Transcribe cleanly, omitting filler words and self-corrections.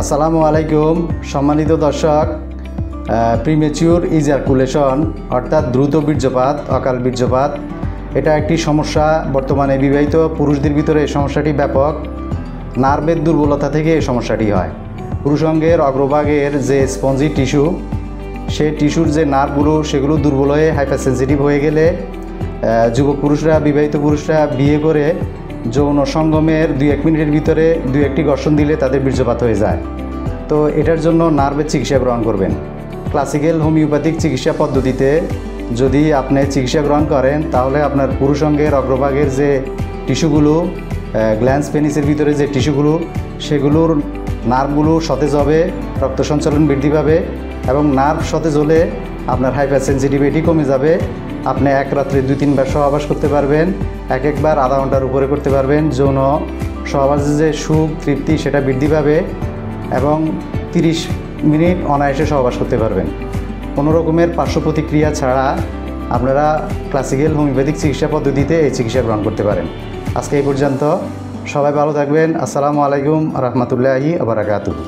আসসালামু আলাইকুম সম্মানিত দর্শক। প্রিমেচিউর ইজাকুলেশন অর্থাৎ দ্রুত বীর্যপাত, অকাল বীর্যপাত, এটা একটি সমস্যা। বর্তমানে বিবাহিত পুরুষদের ভিতরে এই সমস্যাটি ব্যাপক। নার্ভের দুর্বলতা থেকে এই সমস্যাটি হয়। পুরুষাঙ্গের অগ্রভাগের যে স্পঞ্জি টিস্যু, সেই টিস্যুর যে নার্ভগুলো সেগুলো দুর্বল হয়ে হাইপারসেনসিটিভ হয়ে গেলে যুবক পুরুষরা, বিবাহিত পুরুষরা বিয়ে করে যৌন সঙ্গমের 2-1 মিনিটের ভিতরে 2-1টি ঘর্ষণ দিলে তাদের বীর্যপাত হয়ে যায়। তো এটার জন্য নার্ভের চিকিৎসা গ্রহণ করবেন। ক্লাসিক্যাল হোমিওপ্যাথিক চিকিৎসা পদ্ধতিতে যদি আপনি চিকিৎসা গ্রহণ করেন তাহলে আপনার পুরুষাঙ্গের অগ্রভাগের যে টিস্যুগুলো, গ্ল্যান্স পেনিসের ভিতরে যে টিস্যুগুলো, সেগুলোর নার্ভগুলো সতেজ হবে, রক্ত সঞ্চালন বৃদ্ধি পাবে এবং নার্ভ সতেজ হলে আপনার হাইপারসেনসিটিভিটি কমে যাবে। আপনি এক রাত্রে 2-3 বার সহবাস করতে পারবেন, একবার আধা ঘন্টার উপরে করতে পারবেন। যৌন সহবাসের যে সুখ, তৃপ্তি সেটা বৃদ্ধি পাবে এবং 30 মিনিট অনায়াসে সহবাস করতে পারবেন। কোনো রকমের পার্শ্ব প্রতিক্রিয়া ছাড়া আপনারা ক্লাসিক্যাল হোমিওপ্যাথিক চিকিৎসা পদ্ধতিতে এই চিকিৎসা গ্রহণ করতে পারেন। আজকে এই পর্যন্ত। সবাই ভালো থাকবেন। আসসালামু আলাইকুম রহমতুল্লাহি ওয়া বারাকাতুহু।